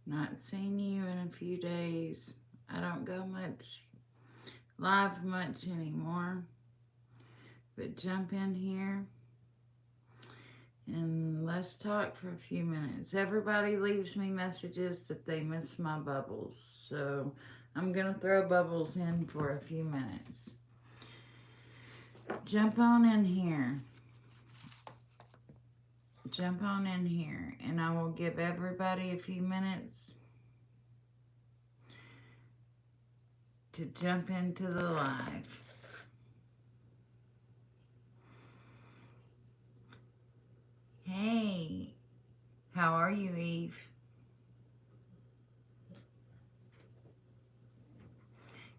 Not seen you in a few days. I don't go live much anymore. But jump in here and let's talk for a few minutes. Everybody leaves me messages that they miss my bubbles. So I'm going to throw bubbles in for a few minutes. Jump on in here. Jump on in here, and I will give everybody a few minutes to jump into the live. Hey, how are you, Eve?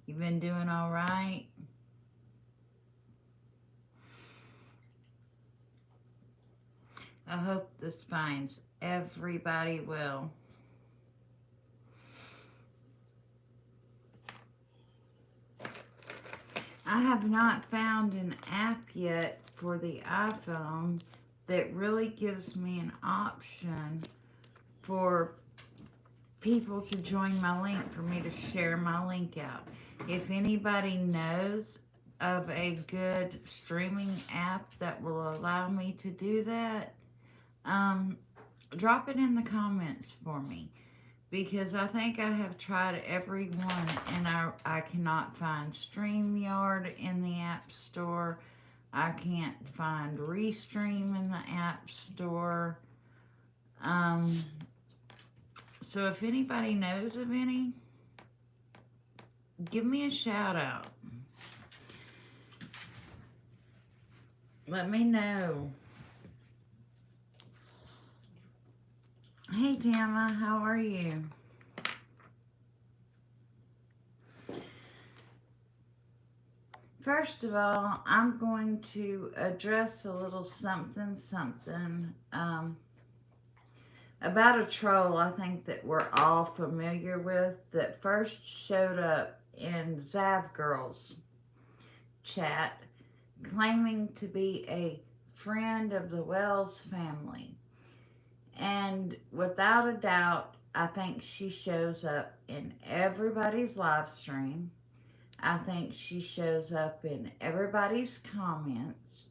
You been doing all right? I hope this finds everybody well. I have not found an app yet for the iPhone that really gives me an option for people to join my link, for me to share my link out. If anybody knows of a good streaming app that will allow me to do that, drop it in the comments for me, because I think I have tried every one and I cannot find StreamYard in the App Store. I can't find Restream in the App Store. So if anybody knows of any, give me a shout out. Let me know. Hey Tama, how are you? First of all, I'm going to address a little something about a troll I think that we're all familiar with, that first showed up in Zav Girl's chat claiming to be a friend of the Wells family. And without a doubt, I think she shows up in everybody's live stream. I think she shows up in everybody's comments.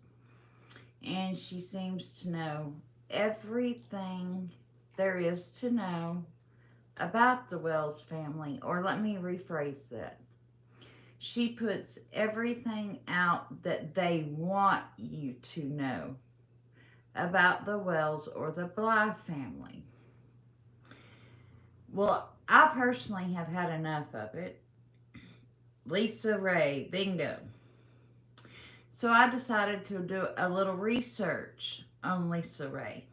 And she seems to know everything there is to know about the Wells family. Or let me rephrase that. She puts everything out that they want you to know about the Wells or the Bly family. Well, I personally have had enough of it. Lisa Ray, bingo. So I decided to do a little research on Lisa Ray.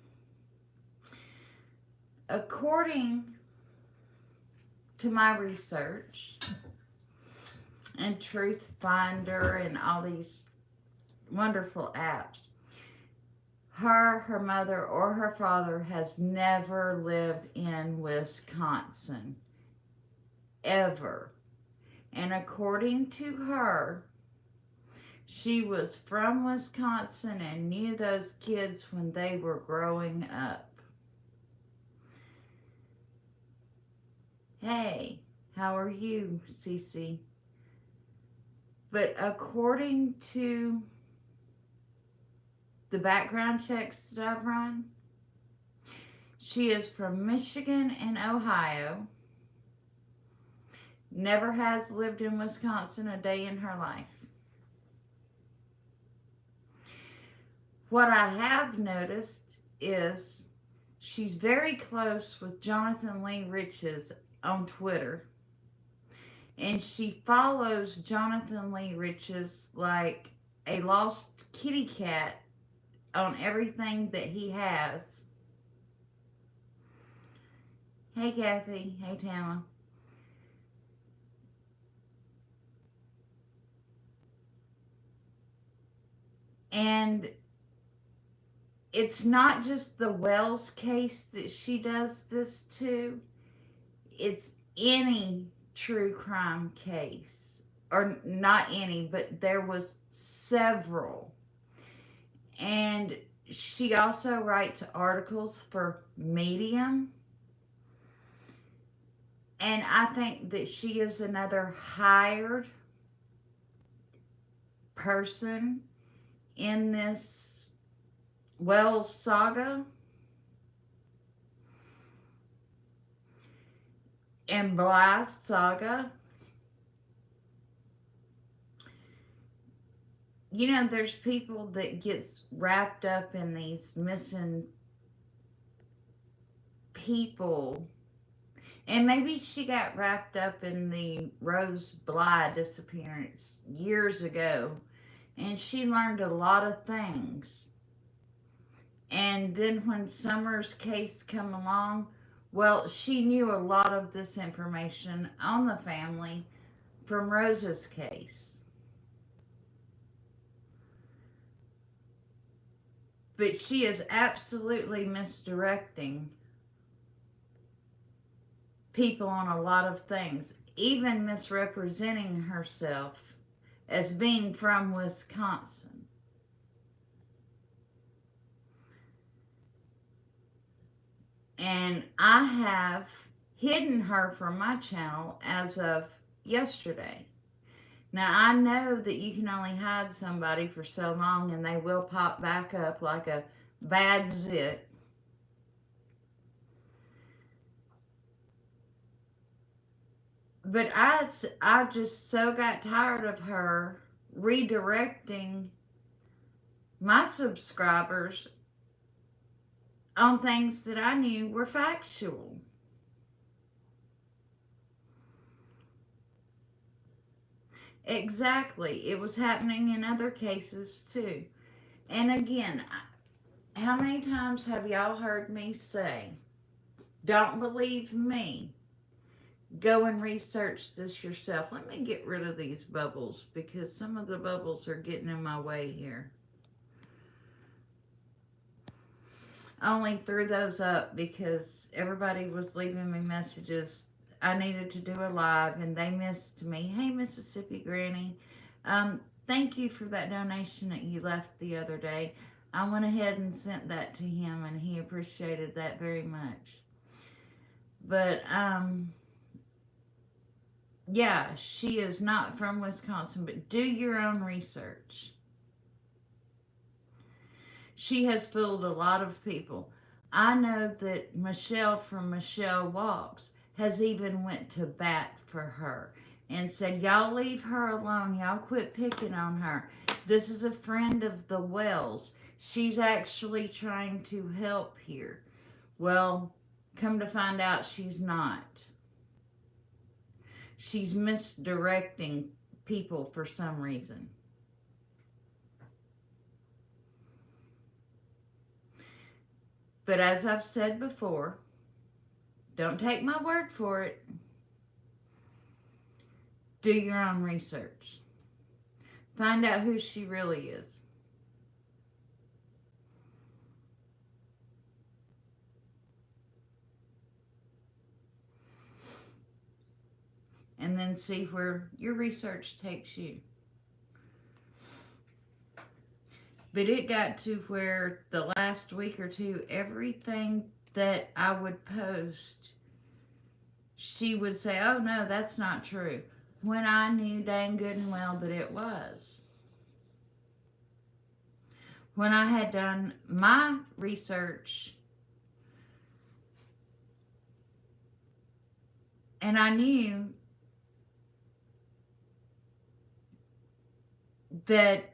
According to my research and Truth Finder and all these wonderful apps, her mother, or her father has never lived in Wisconsin. Ever. And according to her, she was from Wisconsin and knew those kids when they were growing up. Hey, how are you, Cece? But according to the background checks that I've run, she is from Michigan and Ohio. Never has lived in Wisconsin a day in her life. What I have noticed is she's very close with Jonathan Lee Riches on Twitter. And she follows Jonathan Lee Riches like a lost kitty cat on everything that he has. Hey Kathy, hey Tama. And it's not just the Wells case that she does this to. It's any true crime case. Or not any, but there was several. And she also writes articles for Medium. And I think that she is another hired person in this Wells saga and Bly's saga. You know, there's people that gets wrapped up in these missing people. And maybe she got wrapped up in the Rose Bly disappearance years ago. And she learned a lot of things. And then when Summer's case come along, well, she knew a lot of this information on the family from Rose's case. But she is absolutely misdirecting people on a lot of things, even misrepresenting herself as being from Wisconsin. And I have hidden her from my channel as of yesterday. Now, I know that you can only hide somebody for so long and they will pop back up like a bad zit. But I just so got tired of her redirecting my subscribers on things that I knew were factual. Exactly. It was happening in other cases too. And again, how many times have y'all heard me say, don't believe me? Go and research this yourself. Let me get rid of these bubbles because some of the bubbles are getting in my way here. I only threw those up because everybody was leaving me messages. I needed to do a live and they missed me. Hey, Mississippi Granny. Thank you for that donation that you left the other day. I went ahead and sent that to him and he appreciated that very much. But, yeah, she is not from Wisconsin, but do your own research. She has fooled a lot of people. I know that Michelle from Michelle Walks has even went to bat for her and said, y'all leave her alone. Y'all quit picking on her. This is a friend of the Wells. She's actually trying to help here. Well, come to find out she's not. She's misdirecting people for some reason. But as I've said before, don't take my word for it. Do your own research. Find out who she really is. And then see where your research takes you. But it got to where the last week or two, everything that I would post, she would say, oh no, that's not true. When I knew dang good and well that it was. When I had done my research and I knew that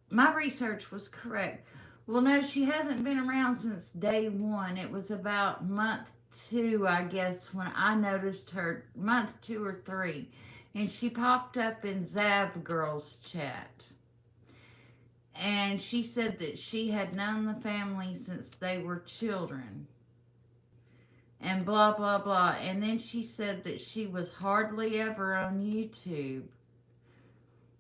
my research was correct. Well, no, she hasn't been around since day one. It was about month 2, I guess, when I noticed her, month 2 or 3. And she popped up in Zav Girls chat. And she said that she had known the family since they were children. And blah, blah, blah. And then she said that she was hardly ever on YouTube.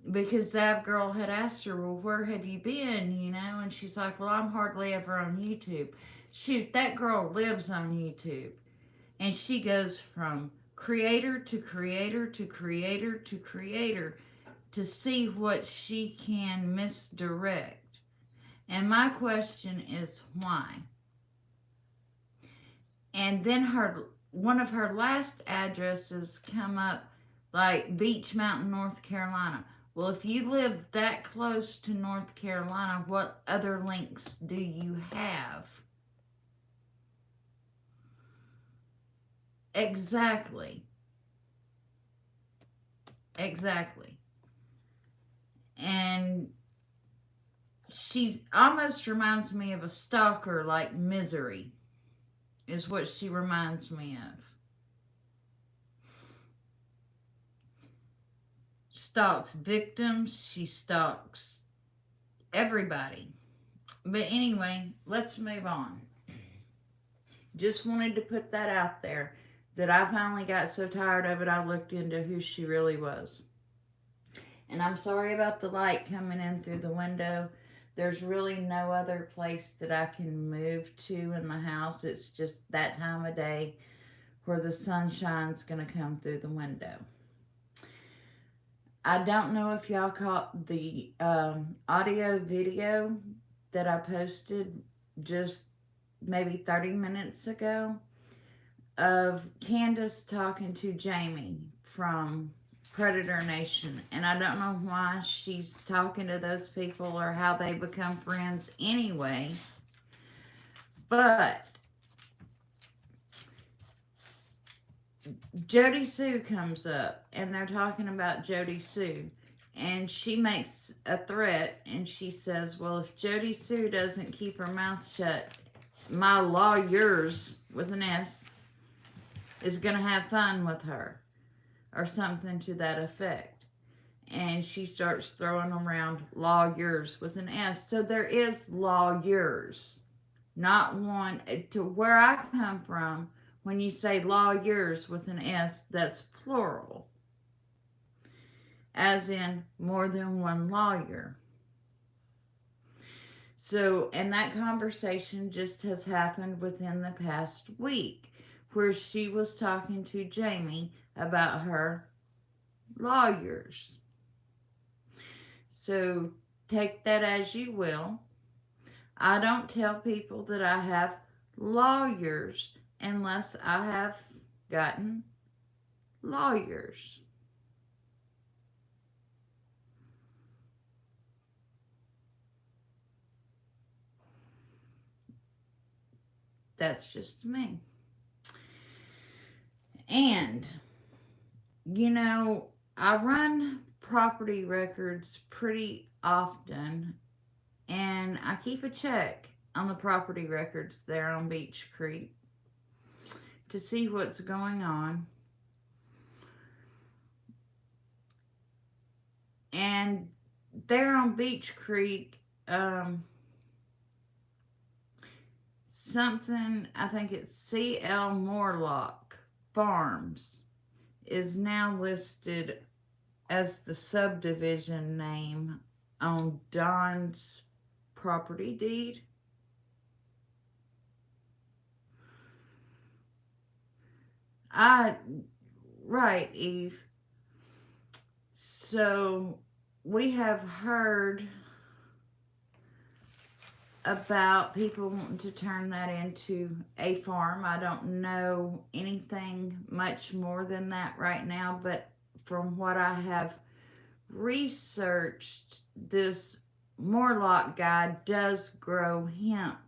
Because Zav Girl had asked her, well, where have you been, you know? And she's like, well, I'm hardly ever on YouTube. Shoot, that girl lives on YouTube. And she goes from creator to creator to creator to creator to see what she can misdirect. And my question is why? And then her one of her last addresses come up like Beach Mountain, North Carolina. Well, if you live that close to North Carolina, what other links do you have? Exactly. Exactly. And she almost reminds me of a stalker, like Misery, is what she reminds me of. Stalks victims, she stalks everybody. But anyway, let's move on. Just wanted to put that out there that I finally got so tired of it, I looked into who she really was. And I'm sorry about the light coming in through the window. There's really no other place that I can move to in the house. It's just that time of day where the sunshine's going to come through the window. I don't know if y'all caught the audio video that I posted just maybe 30 minutes ago of Candace talking to Jamie from Predator Nation. And I don't know why she's talking to those people or how they become friends anyway. But Jody Sue comes up and they're talking about Jody Sue. And she makes a threat and she says, well, if Jody Sue doesn't keep her mouth shut, my lawyerS with an S is going to have fun with her, or something to that effect. And she starts throwing around lawyerS with an S. So there is lawyerS, not one. To where I come from, when you say lawyerS with an S, that's plural, as in more than one lawyer. So, and that conversation just has happened within the past week, where she was talking to Jamie about her lawyerS. So take that as you will. I don't tell people that I have lawyerS unless I have gotten lawyerS. That's just me. And, you know, I run property records pretty often, and I keep a check on the property records there on Beach Creek to see what's going on. And there on Beach Creek, something, I think it's C.L. Morlock Farms, is now listed as the subdivision name on Don's property deed. Right, Eve. So we have heard about people wanting to turn that into a farm. I don't know anything much more than that right now, but from what I have researched, this Morlock guy does grow hemp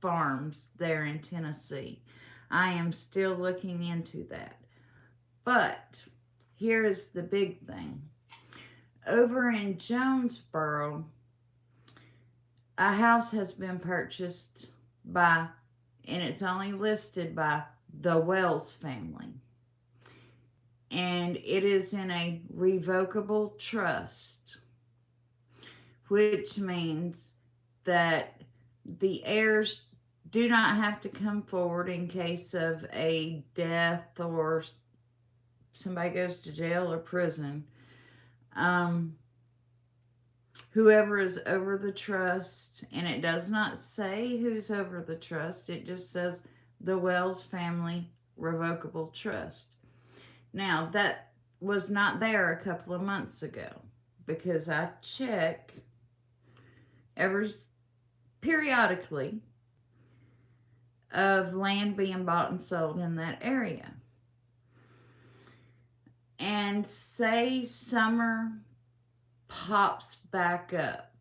farms there in Tennessee. I am still looking into that. But here is the big thing. Over in Jonesboro, a house has been purchased by, and it's only listed by, the Wells family. And it is in a revocable trust, which means that the heirs do not have to come forward in case of a death or somebody goes to jail or prison. Whoever is over the trust, and it does not say who's over the trust, it just says the Wells family revocable trust. Now, that was not there a couple of months ago, because I check periodically of land being bought and sold in that area. And say Summer pops back up.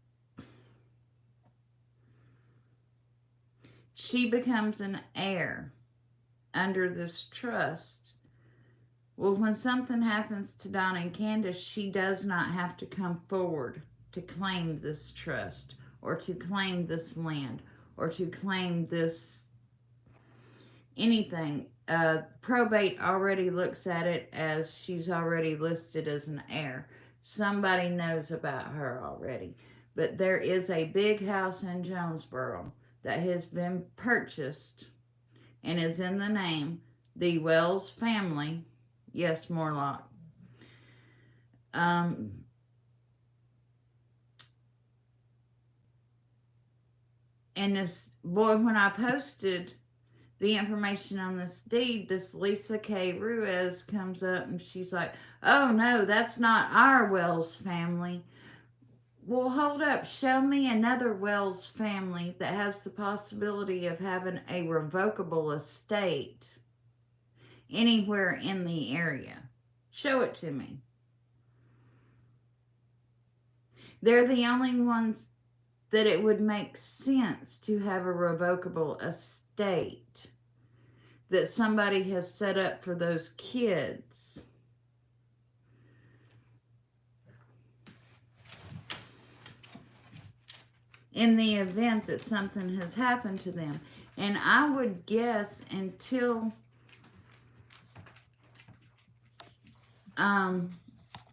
She becomes an heir under this trust. Well, when something happens to Donna and Candace, she does not have to come forward to claim this trust or to claim this land or to claim this anything. Probate already looks at it as she's already listed as an heir. Somebody knows about her already. But there is a big house in Jonesboro that has been purchased and is in the name, the Wells family. Yes, Morlock. And this boy, when I posted the information on this deed, this Lisa K. Ruiz comes up and she's like, oh no, that's not our Wells family. Well, hold up. Show me another Wells family that has the possibility of having a revocable estate anywhere in the area. Show it to me. They're the only ones that it would make sense to have a revocable estate that somebody has set up for those kids. In the event that something has happened to them. And I would guess until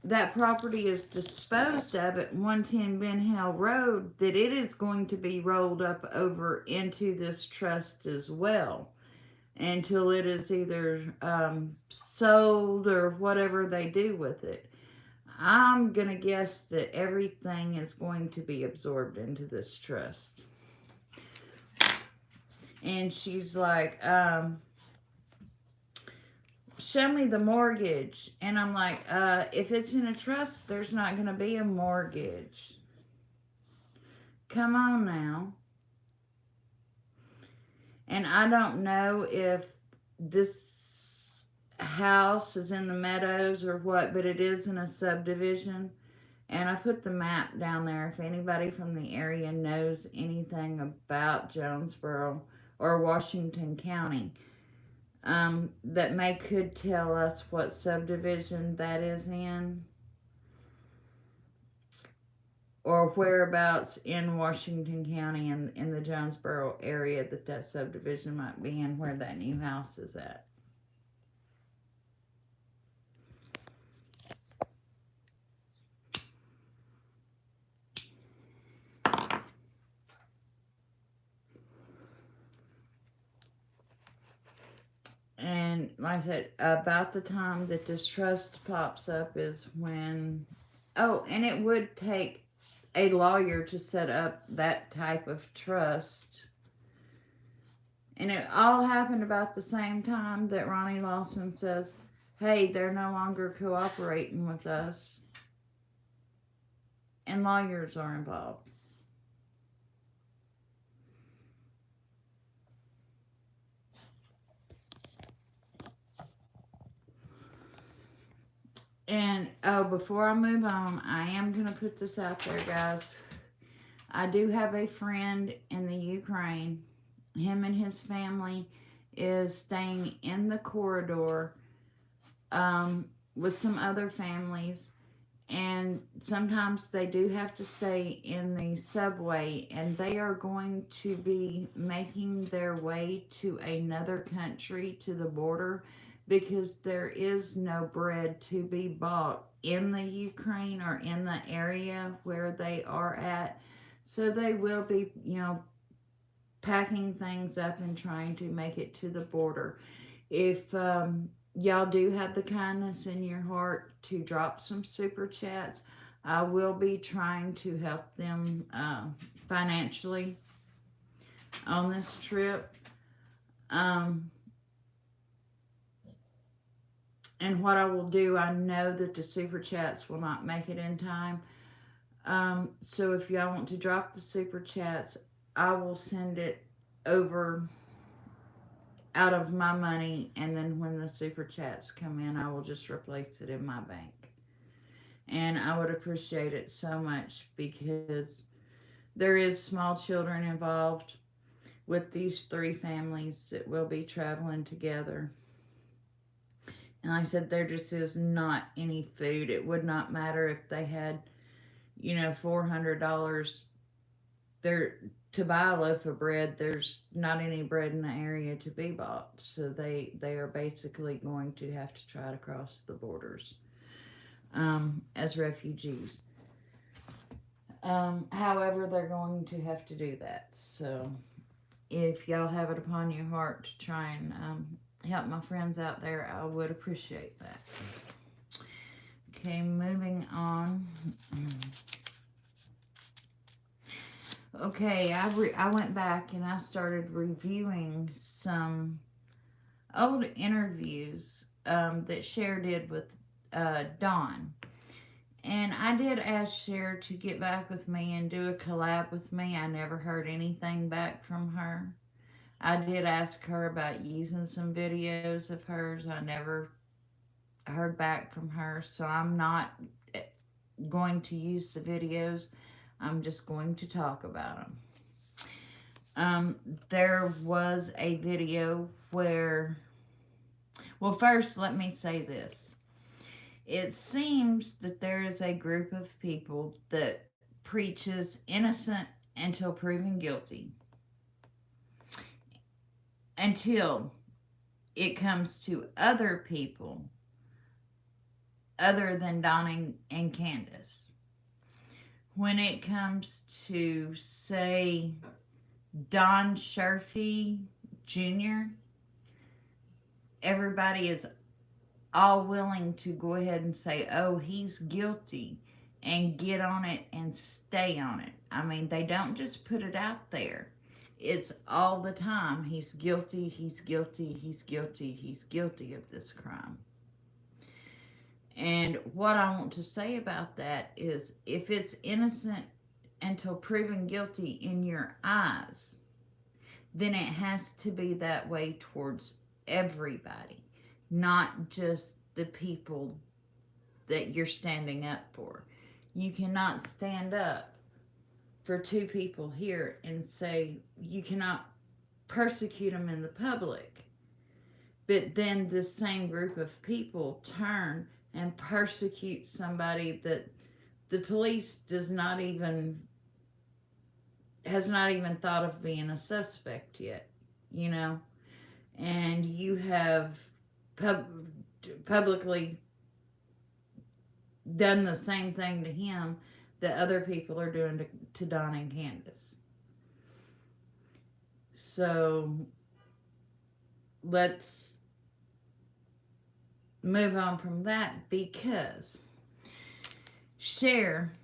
that property is disposed of at 110 Ben Hill Road, that it is going to be rolled up over into this trust as well until it is either sold or whatever they do with it. I'm going to guess that everything is going to be absorbed into this trust. And she's like, show me the mortgage. And I'm like, if it's in a trust, there's not going to be a mortgage. Come on now. And I don't know if this house is in the meadows or what, but it is in a subdivision. And I put the map down there if anybody from the area knows anything about Jonesboro or Washington County. That could tell us what subdivision that is in, or whereabouts in Washington County in the Jonesboro area that subdivision might be in, where that new house is at. And like I said, about the time that this trust pops up is when, and it would take a lawyer to set up that type of trust. And it all happened about the same time that Ronnie Lawson says, hey, they're no longer cooperating with us. And lawyers are involved. And, before I move on, I am going to put this out there, guys. I do have a friend in the Ukraine. Him and his family is staying in the corridor with some other families. And sometimes they do have to stay in the subway. And they are going to be making their way to another country, to the border, because there is no bread to be bought in the Ukraine or in the area where they are at. So they will be, packing things up and trying to make it to the border. If y'all do have the kindness in your heart to drop some super chats, I will be trying to help them financially on this trip. And what I will do, I know that the super chats will not make it in time. So if y'all want to drop the super chats, I will send it over out of my money, and then when the super chats come in, I will just replace it in my bank. And I would appreciate it so much because there is small children involved with these three families that will be traveling together. And like I said, there just is not any food. It would not matter if they had, $400 there to buy a loaf of bread. There's not any bread in the area to be bought. So they are basically going to have to try to cross the borders as refugees. However, they're going to have to do that. So if y'all have it upon your heart to try and help my friends out there, I would appreciate that. Okay, moving on. Okay, I went back and I started reviewing some old interviews that Cher did with Dawn. And I did ask Cher to get back with me and do a collab with me. I never heard anything back from her. I did ask her about using some videos of hers. I never heard back from her. So I'm not going to use the videos. I'm just going to talk about them. There was a video where, well, first let me say this. It seems that there is a group of people that preaches innocent until proven guilty. Until it comes to other people other than Don and Candace. When it comes to, say, Don Sherfy Jr., everybody is all willing to go ahead and say, oh, he's guilty, and get on it and stay on it. I mean, they don't just put it out there. It's all the time. He's guilty, he's guilty, he's guilty, he's guilty of this crime. And what I want to say about that is, if it's innocent until proven guilty in your eyes, then it has to be that way towards everybody, not just the people that you're standing up for. You cannot stand up for two people here and say you cannot persecute them in the public, but then the same group of people turn and persecute somebody that the police has not even thought of being a suspect yet, and you have publicly done the same thing to him that other people are doing to Don and Candace. So let's move on from that, because Cher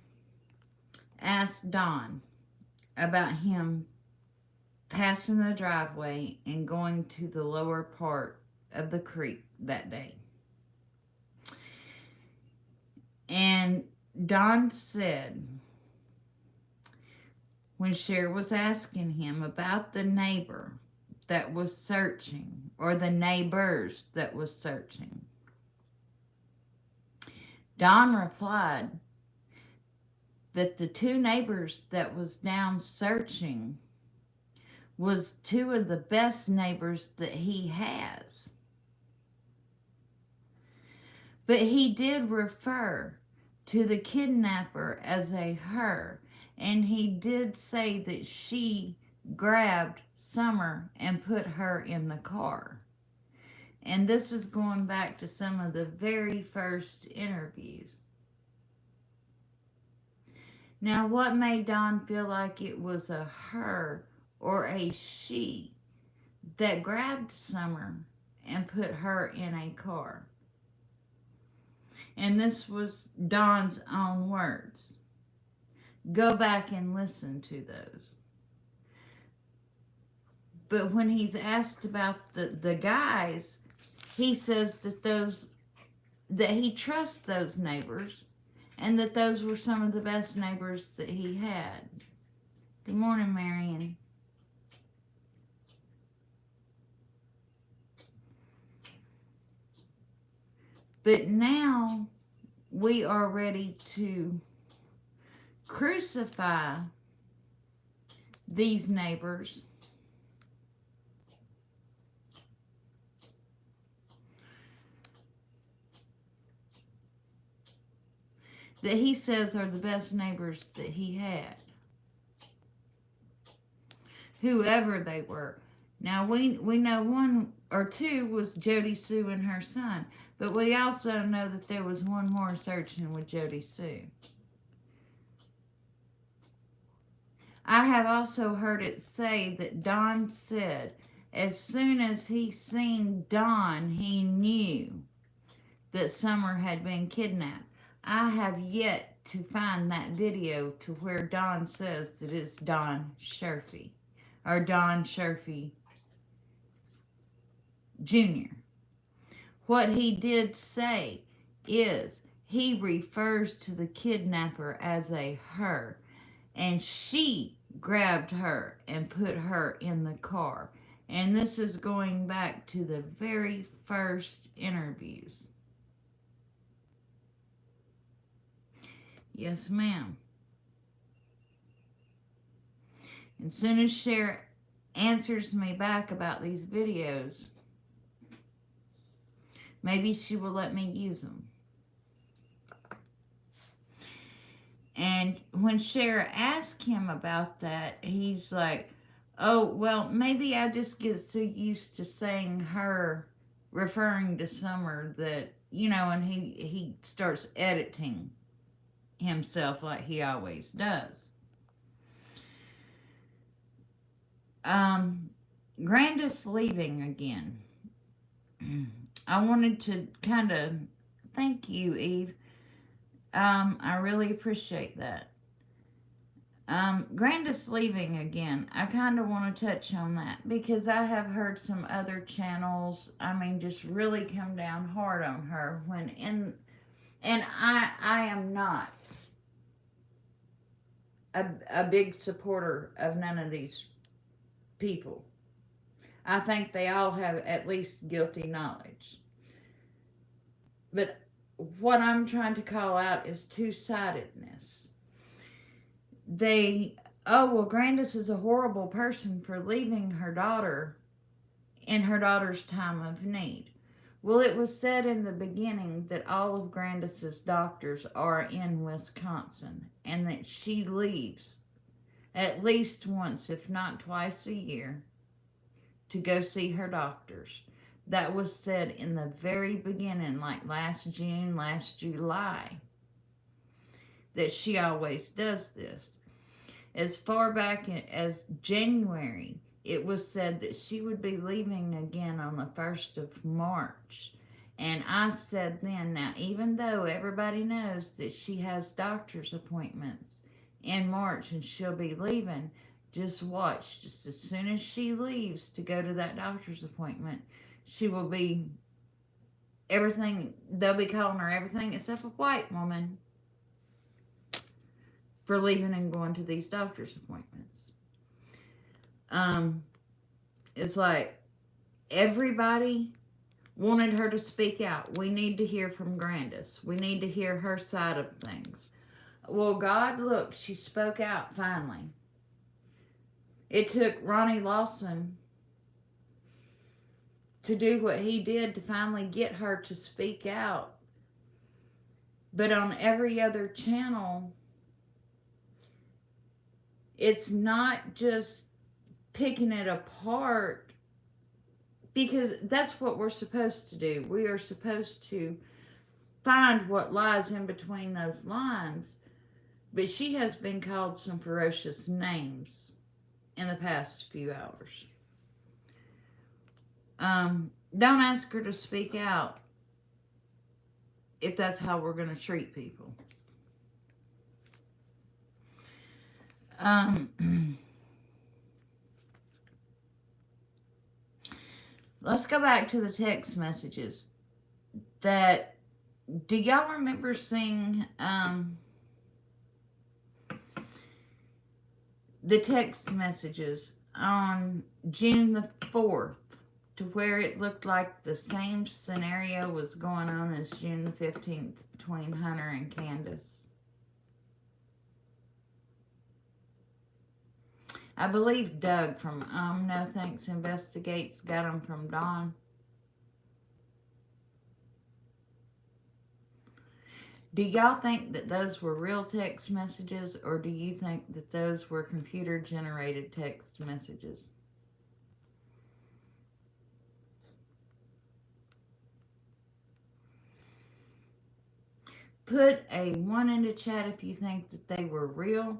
asked Don about him passing the driveway and going to the lower part of the creek that day. And Don said, when Cher was asking him about the neighbor that was searching, or the neighbors that was searching, Don replied that the two neighbors that was down searching was two of the best neighbors that he has. But he did refer to the kidnapper as a her, and he did say that she grabbed Summer and put her in the car. And this is going back to some of the very first interviews. Now, what made Don feel like it was a her or a she that grabbed Summer and put her in a car? And this was Don's own words. Go back and listen to those. But when he's asked about the guys, he says that he trusts those neighbors, and that those were some of the best neighbors that he had. Good morning, Marion. But now we are ready to crucify these neighbors that he says are the best neighbors that he had, whoever they were. Now, we know one or two was Jody Sue and her son, but we also know that there was one more searching with Jody Sue. I have also heard it say that Don said as soon as he seen Don, he knew that Summer had been kidnapped. I have yet to find that video to where Don says that it's Don Sherfy, or Don Sherfy Jr. What he did say is he refers to the kidnapper as a her, and she grabbed her and put her in the car. And this is going back to the very first interviews. Yes, ma'am. As soon as Cher answers me back about these videos, maybe she will let me use them. And when Cher asked him about that, he's like, oh, well, maybe I just get so used to saying her, referring to Summer, that, you know, and he starts editing himself like he always does. Grandis leaving again. I wanted to kind of thank you, Eve. I really appreciate that. Grandis leaving again. I kind of want to touch on that because I have heard some other channels, just really come down hard on her and I am not a big supporter of none of these people. I think they all have at least guilty knowledge. But what I'm trying to call out is two-sidedness. Grandis is a horrible person for leaving her daughter in her daughter's time of need. Well, it was said in the beginning that all of Grandis's doctors are in Wisconsin and that she leaves at least once, if not twice a year, to go see her doctors. That was said in the very beginning, like last June, last July, that she always does this. As far back as January, it was said that she would be leaving again on the 1st of March. And I said then, now, even though everybody knows that she has doctor's appointments in March and she'll be leaving, just watch. Just as soon as she leaves to go to that doctor's appointment, she will be everything. They'll be calling her everything except a white woman for leaving and going to these doctor's appointments. It's like everybody wanted her to speak out. We need to hear from Grandis. We need to hear her side of things. Well, God, look, she spoke out finally. It took Ronnie Lawson to do what he did to finally get her to speak out. But on every other channel, it's not just picking it apart, because that's what we're supposed to do. We are supposed to find what lies in between those lines. But she has been called some ferocious names in the past few hours. Don't ask her to speak out if that's how we're going to treat people. Let's go back to the text messages. Do y'all remember seeing the text messages on June the 4th to where it looked like the same scenario was going on as June the 15th between Hunter and Candace. I believe Doug from No Thanks Investigates got them from Dawn. Do y'all think that those were real text messages, or do you think that those were computer-generated text messages? Put a 1 into chat if you think that they were real.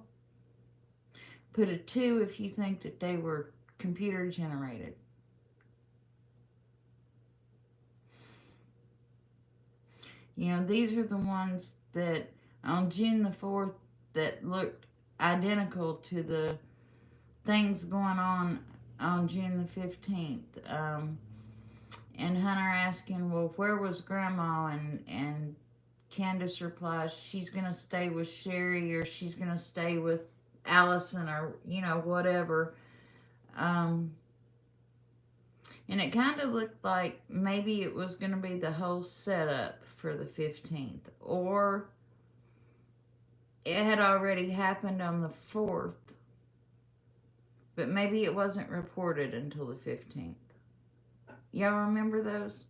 Put a 2 if you think that they were computer-generated. You know, these are the ones that on June the 4th that looked identical to the things going on June the 15th. And Hunter asking, well, where was Grandma? And Candace replies, she's going to stay with Sherry, or she's going to stay with Allison, or, you know, whatever. And it kind of looked like maybe it was going to be the whole setup for the 15th. Or it had already happened on the 4th, but maybe it wasn't reported until the 15th. Y'all remember those?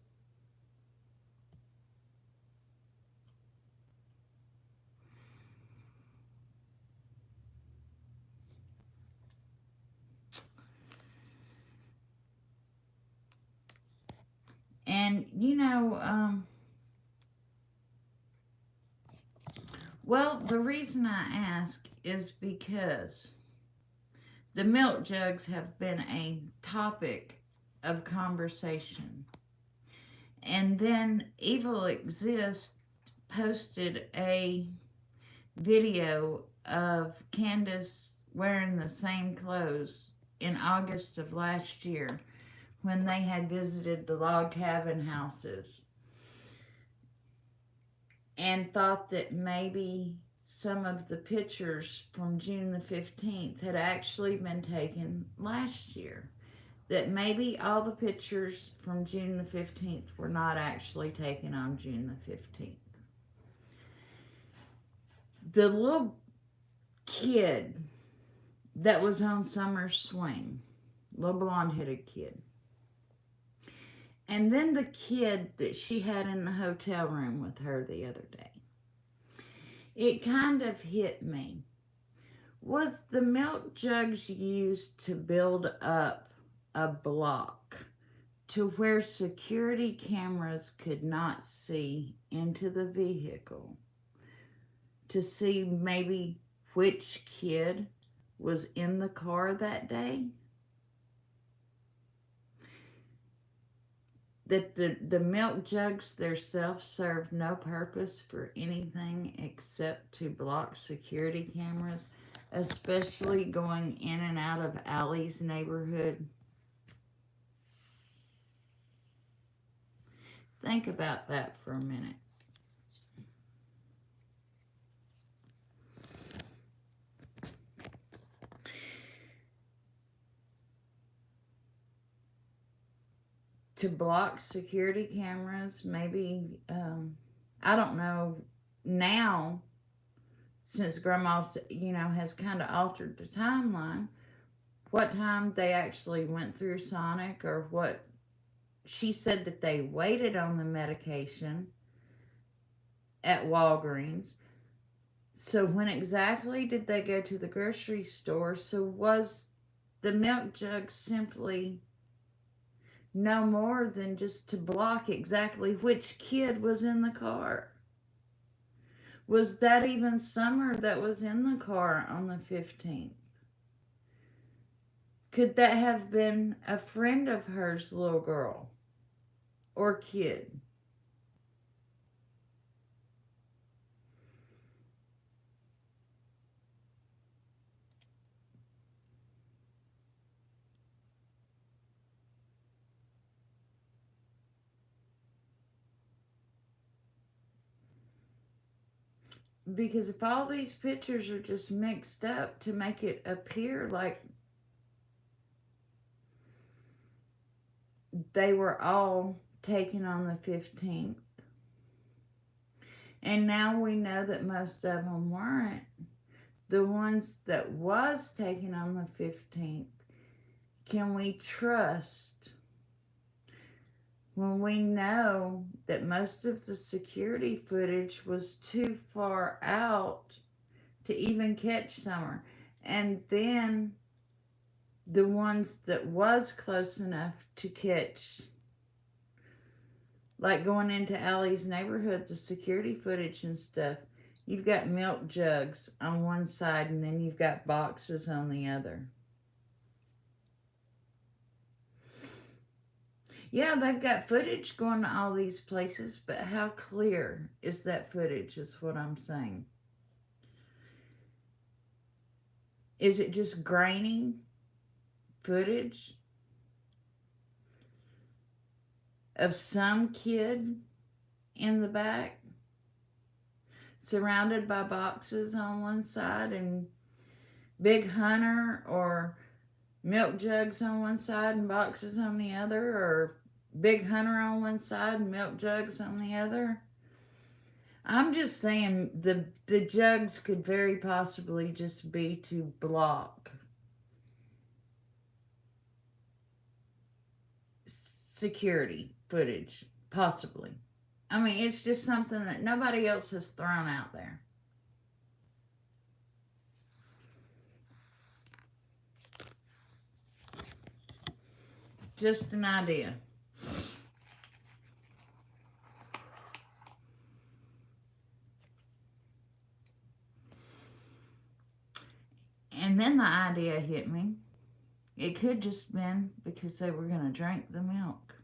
And, you know, well, the reason I ask is because the milk jugs have been a topic of conversation. And then Evil Exist posted a video of Candace wearing the same clothes in August of last year when they had visited the log cabin houses, and thought that maybe some of the pictures from June the 15th had actually been taken last year. That maybe all the pictures from June the 15th were not actually taken on June the 15th. The little kid that was on Summer's swing, little blonde-headed kid, and then the kid that she had in the hotel room with her the other day, it kind of hit me. Was the milk jugs used to build up a block to where security cameras could not see into the vehicle to see maybe which kid was in the car that day? That the milk jugs themselves served no purpose for anything except to block security cameras, especially going in and out of Allie's neighborhood. Think about that for a minute. To block security cameras, maybe, I don't know, now, since Grandma, you know, has kind of altered the timeline, what time they actually went through Sonic, or what. She said that they waited on the medication at Walgreens. So when exactly did they go to the grocery store? So was the milk jug simply no more than just to block exactly which kid was in the car? Was that even Summer that was in the car on the 15th? Could that have been a friend of hers, little girl or kid? Because if all these pictures are just mixed up to make it appear like they were all taken on the 15th. And now we know that most of them weren't. The ones that was taken on the 15th, can we trust when we know that most of the security footage was too far out to even catch Summer? And then the ones that was close enough to catch, like going into Allie's neighborhood, the security footage and stuff, you've got milk jugs on one side and then you've got boxes on the other. Yeah, they've got footage going to all these places, but how clear is that footage is what I'm saying. Is it just grainy footage of some kid in the back surrounded by boxes on one side and Big Hunter or milk jugs on one side and boxes on the other, or Big Hunter on one side and milk jugs on the other? I'm just saying the jugs could very possibly just be to block security footage, possibly. I mean, it's just something that nobody else has thrown out there. Just an idea. And then the idea hit me. It could just been because they were going to drink the milk.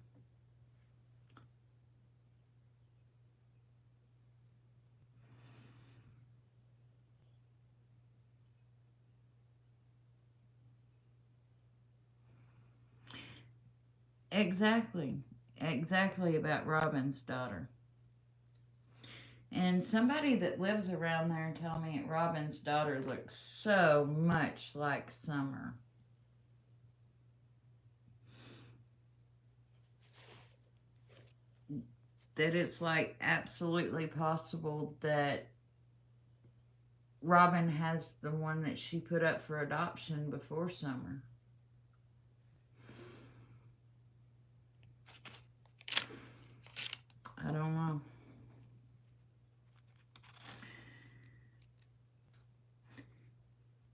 Exactly about Robin's daughter. And somebody that lives around there told me that Robin's daughter looks so much like Summer. That it's like absolutely possible that Robin has the one that she put up for adoption before Summer. I don't know.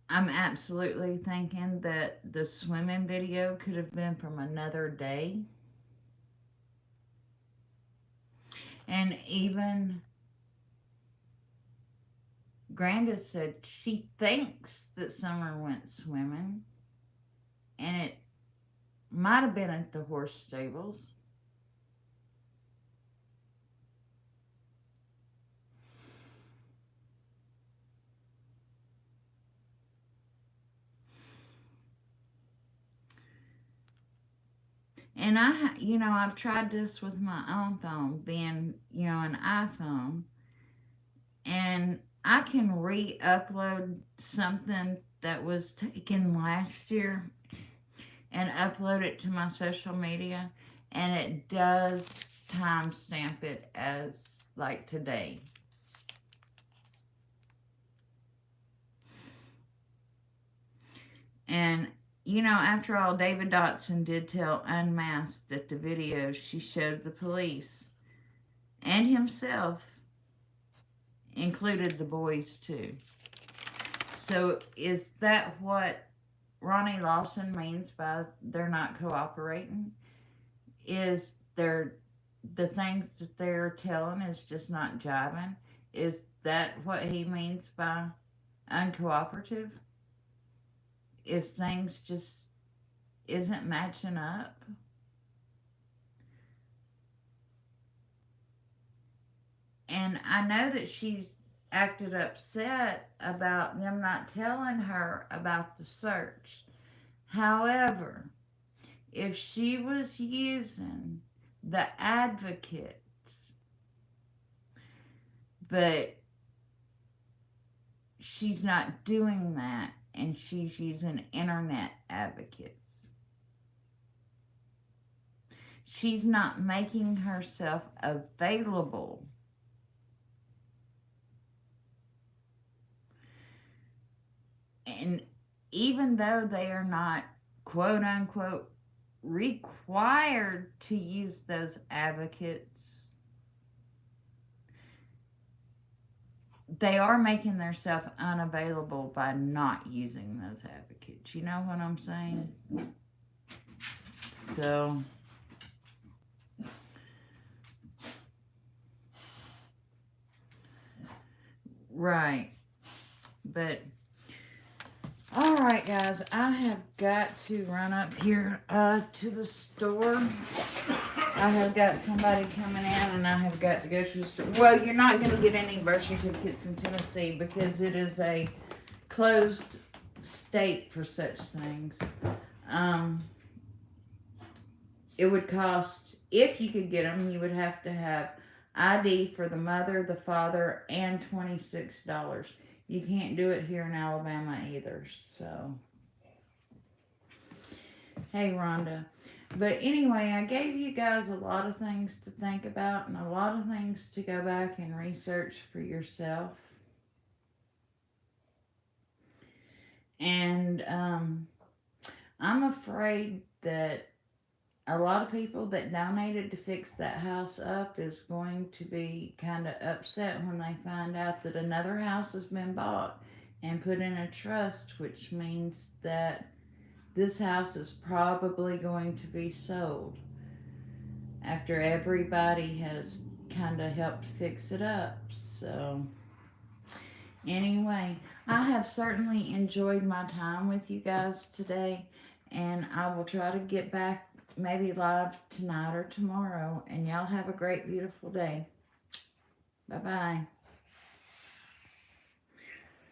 I'm absolutely thinking that the swimming video could have been from another day. And even Granda said she thinks that Summer went swimming. And it might have been at the horse stables. And I've tried this with my own phone, being, an iPhone. And I can re-upload something that was taken last year and upload it to my social media. And it does timestamp it as like today. And after all, David Dotson did tell Unmasked that the video she showed the police and himself included the boys too. So is that what Ronnie Lawson means by they're not cooperating? Is the things that they're telling is just not jiving? Is that what he means by uncooperative? Is things just isn't matching up? And I know that she's acted upset about them not telling her about the search. However, if she was using the advocates, but she's not doing that, and she's using internet advocates, She's not making herself available. And even though they are not, quote unquote, required to use those advocates, they are making themselves unavailable by not using those advocates. You know what I'm saying? So, right. But, all right, guys, I have got to run up here to the store. I have got somebody coming in, and I have got to go to the store. Well, you're not going to get any birth certificates in Tennessee because it is a closed state for such things. It would cost, if you could get them, you would have to have ID for the mother, the father, and $26. You can't do it here in Alabama either. So, hey, Rhonda. But anyway, I gave you guys a lot of things to think about and a lot of things to go back and research for yourself. And I'm afraid that a lot of people that donated to fix that house up is going to be kind of upset when they find out that another house has been bought and put in a trust, which means that this house is probably going to be sold after everybody has kind of helped fix it up. So, anyway, I have certainly enjoyed my time with you guys today, and I will try to get back maybe live tonight or tomorrow, and y'all have a great, beautiful day. Bye-bye.